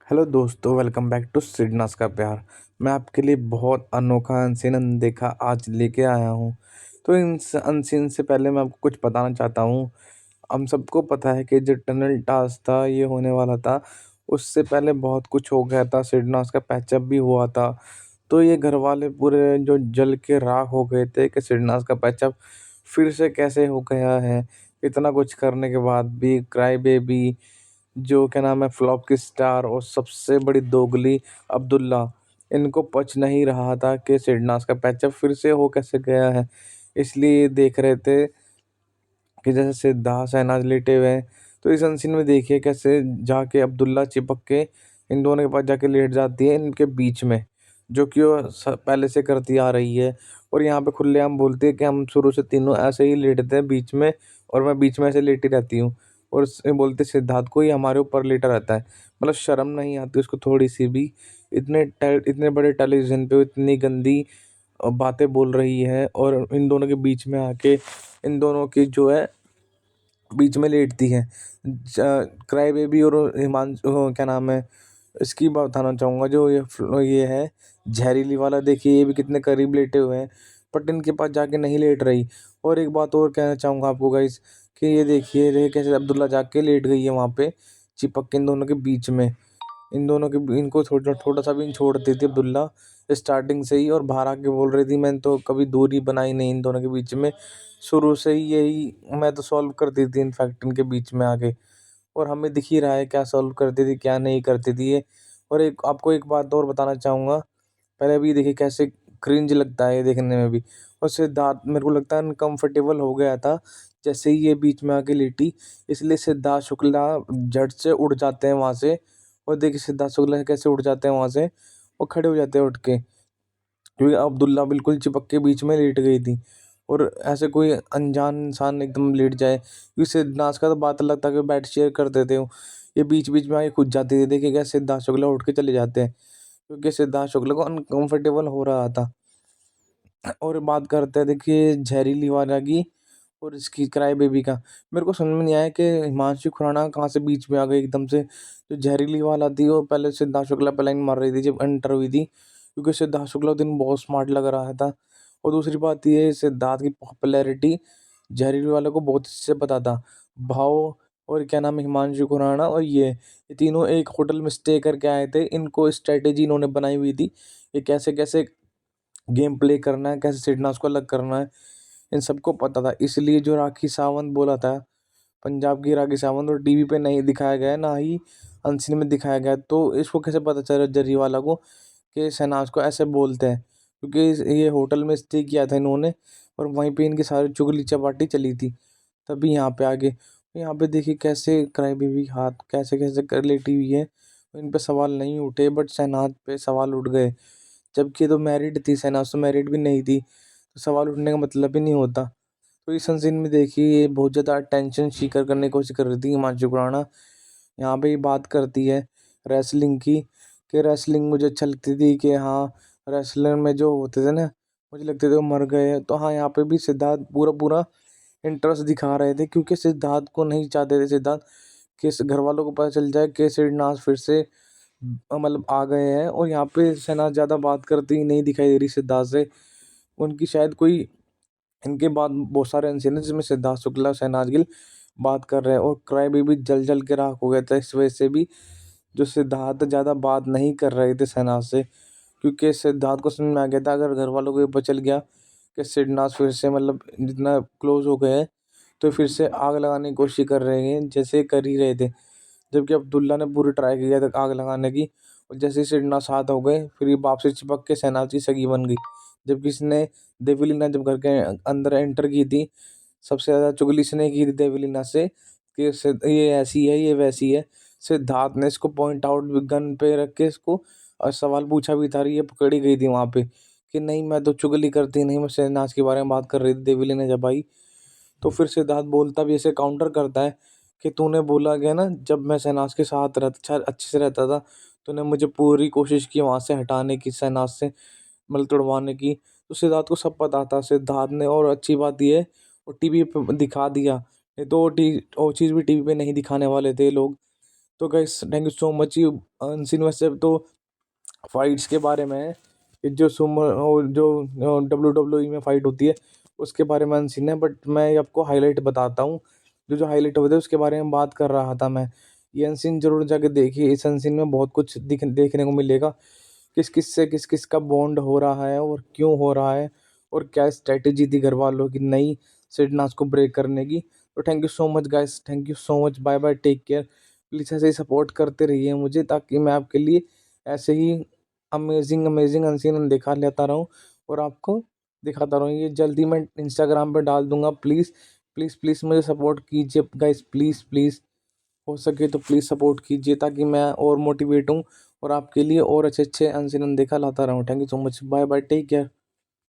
Hello दोस्तों, welcome back to सिडनास का प्यार। मैं आपके लिए बहुत अनोखा अनसीन अनदेखा आज लेके आया हूँ। तो इन अनसीन से पहले मैं आपको कुछ बताना चाहता हूँ। हम सबको पता है कि जो टनल टास्क था ये होने वाला था। उससे पहले बहुत कुछ हो गया था, सिडनास का पैचअप भी हुआ था। तो ये घर वाले पूरे जो जल के राख हो गए थे कि सिडनास का पैचअप फिर से कैसे हो गया है। इतना कुछ करने के बाद भी क्राई बेबी, जो क्या नाम है, फ्लॉप की स्टार और सबसे बड़ी दोगली अब्दुल्ला, इनको पच नहीं रहा था कि सिडनास का पैचअप फिर से हो कैसे गया है। इसलिए देख रहे थे कि जैसे सिद्धार्थ शहनाज लेटे हुए हैं, तो इस अनसीन में देखिए कैसे जाके अब्दुल्ला चिपक के इन दोनों के पास जाके लेट जाती है इनके बीच में, जो कि वो पहले से करती आ रही है। और यहाँ पे खुलेआम बोलती है कि हम शुरू से तीनों ऐसे ही लेटते हैं बीच में, और मैं बीच में ऐसे लेटी रहती हूँ। और बोलते सिद्धार्थ को ही हमारे ऊपर लेटा रहता है। मतलब शर्म नहीं आती उसको थोड़ी सी भी। इतने बड़े टेलीविजन पे इतनी गंदी बातें बोल रही है, और इन दोनों के बीच में आके इन दोनों की जो है बीच में लेटती है। क्राई बेबी और हिमांशु, क्या नाम है, इसकी बात बताना चाहूँगा। जो ये है जहरीली वाला, देखिए ये भी कितने करीब लेटे हुए हैं, बट इनके पास जाके नहीं लेट रही। और एक बात और कहना चाहूँगा आपको गाइस, कि ये देखिए कैसे अब्दुल्ला जाके लेट गई है वहाँ पे, चिपक के इन दोनों के बीच में। इनको थोड़ा थोड़ा सा भी नहीं छोड़ती थी अब्दुल्ला स्टार्टिंग से ही, और बाहर आके बोल रही थी मैंने तो कभी दूरी बनाई नहीं इन दोनों के बीच में, शुरू से ही यही मैं तो सॉल्व कर दी थी इनफैक्ट इनके बीच में आके। और हमें दिख ही रहा है क्या सॉल्व करती थी क्या नहीं करती थी ये। और एक आपको एक बात और बताना चाहूँगा, पहले भी देखिए कैसे क्रिंज लगता है ये देखने में भी। और सिद्धार्थ मेरे को लगता है अनकंफर्टेबल हो गया था जैसे ही ये बीच में आके लेटी, इसलिए सिद्धार्थ शुक्ला झट से उड़ जाते हैं वहाँ से। और देखिए सिद्धार्थ शुक्ला कैसे उड़ जाते हैं वहाँ से, वो खड़े हो जाते हैं उठ के, क्योंकि अब्दुल्ला बिल्कुल चिपक के बीच में लेट गई थी। और ऐसे कोई अनजान इंसान एकदम लेट जाए, क्योंकि सिद्धार्थ का तो बात अलग था कि बेड शेयर कर देते हो, ये बीच बीच में आके खुद जाती थी। देखिए क्या सिद्धार्थ शुक्ला उठ के चले जाते हैं, क्योंकि सिद्धार्थ शुक्ला को अनकंफर्टेबल हो रहा था। और बात करते हैं देखिए जहरीली वाला की और इसकी क्राई बेबी का। मेरे को समझ में नहीं आया कि हिमांशु खुराना कहाँ से बीच में आ गई एकदम से। जो जहरीली वाला थी वो पहले सिद्धार्थ शुक्ला पे लाइन मार रही थी जब एंटर हुई थी, क्योंकि सिद्धार्थ शुक्ला उस दिन बहुत स्मार्ट लग रहा था। और दूसरी बात ये है, सिद्धार्थ की पॉपुलैरिटी जहरीली वाले को बहुत अच्छे से पता था। भाव और क्या नाम है, हिमांशु खुराना और ये तीनों एक होटल में स्टे करके आए थे। इनको स्ट्रेटेजी इन्होंने बनाई हुई थी, ये कैसे कैसे गेम प्ले करना है, कैसे सिडना उसको अलग करना है, इन सबको पता था। इसलिए जो राखी सावंत बोला था, पंजाब की राखी सावंत, और टीवी पे नहीं दिखाया गया है, ना ही अनसीन में दिखाया गया है। तो इसको कैसे पता चला जर्रीवाला को कि शहनाज को ऐसे बोलते हैं, क्योंकि ये होटल में स्टे किया था इन्होंने, और वहीं पे इनकी सारी चुगली चपाटी चली थी। तभी यहाँ पे आगे यहाँ पे देखिए कैसे क्राई बेबी हाथ कैसे कैसे कर लेटी हुई है। इन पे सवाल नहीं उठे, बट शहनाज पे सवाल उठ गए, जबकि ये तो मैरिड थी, शहनाज तो मैरिड भी नहीं थी, तो सवाल उठने का मतलब ही नहीं होता। तो इस सीन में देखिए ये बहुत ज़्यादा अटेंशन सीकर करने की कोशिश कर रही थी हिमांशु खुराना। यहाँ पे ये बात करती है रेसलिंग की, कि रेसलिंग मुझे अच्छा लगती थी, कि हाँ रेसलर में जो होते थे ना, मुझे लगते थे वो मर गए हैं। तो हाँ, यहाँ पे भी सिद्धार्थ पूरा पूरा इंटरेस्ट दिखा रहे थे, क्योंकि सिद्धार्थ को नहीं चाहते थे सिद्धार्थ कि घर वालों को पता चल जाए कि सिडनाज फिर से मतलब आ गए हैं। और यहाँ पे शहनाज ज़्यादा बात करती नहीं दिखाई दे रही सिद्धार्थ से। उनकी शायद कोई इनके बाद बहुत सारे इंसिडेंट हैं जिसमें सिद्धार्थ शुक्ला शहनाज गिल बात कर रहे हैं, और क्राई बेबी जल जल के राख हो गया था इस वजह से भी। जो सिद्धार्थ ज़्यादा बात नहीं कर रहे थे शहनाज से, क्योंकि सिद्धार्थ को समझ में आ गया था अगर घर वालों को ये पता चल गया कि सिडनाज फिर से मतलब जितना क्लोज हो गए हैं, तो फिर से आग लगाने की कोशिश कर रहे हैं जैसे कर ही रहे थे। जबकि अब्दुल्ला ने पूरी ट्राई किया था आग लगाने की, और जैसे ही सिडना साथ हो गए, फिर ये बाप से चिपक के शहनाज की सगी बन गई। जबकि इसने देवलीना जब घर के अंदर एंटर की थी, सबसे ज़्यादा चुगली इसने की थी देवलीना से, कि ये ऐसी है ये वैसी है। सिद्धार्थ ने इसको पॉइंट आउट गन पे रख के इसको और सवाल पूछा भी था, ये पकड़ी गई थी वहाँ पे, कि नहीं मैं तो चुगली करती नहीं, मैं शहनाज के बारे में बात कर रही थी देवलीना जब आई। तो फिर सिद्धार्थ बोलता भी ऐसे काउंटर करता है कि तूने बोला गया ना, जब मैं शहनाज के साथ रहता अच्छा अच्छे से रहता था, तूने मुझे पूरी कोशिश की वहाँ से हटाने की, शहनाज से मतलब तुड़वाने की। तो सिद्धार्थ को सब पता था सिद्धार्थ ने। और अच्छी बात ये है, वो टीवी पे दिखा दिया, नहीं तो वो चीज़ भी टीवी पे नहीं दिखाने वाले थे लोग। तो guys thank you so much. ये अनसीन वैसे तो फाइट्स के बारे में है, ये जो सुमो और जो WWE में फाइट होती है उसके बारे में अनसीन है, बट मैं ये आपको हाईलाइट बताता हूँ। जो जो हाईलाइट होते हैं उसके बारे में बात कर रहा था मैं। ये अनसीन जरूर जाके देखिए, इस अनसीन में बहुत कुछ देखने को मिलेगा। किस किस से किस किस का बॉन्ड हो रहा है और क्यों हो रहा है, और क्या स्ट्रेटेजी थी घर वालों की नई सिडनास को ब्रेक करने की। तो thank you so much guys, thank you so much, bye bye, take care. Please ऐसे ही सपोर्ट करते रहिए मुझे, ताकि मैं आपके लिए ऐसे ही अमेजिंग अमेजिंग अनसीन दिखा लेता रहूँ और आपको दिखाता रहूँ। ये जल्दी मैं इंस्टाग्राम पे डाल दूंगा। प्लीज़ प्लीज़ प्लीज़ मुझे सपोर्ट कीजिए गाइस, प्लीज़ प्लीज़। हो सके तो प्लीज़ सपोर्ट कीजिए, ताकि मैं और मोटिवेट हूँ और आपके लिए और अच्छे अच्छे अनसीन अनदेखा लाता रहूँ। Thank you so much, bye bye, take care.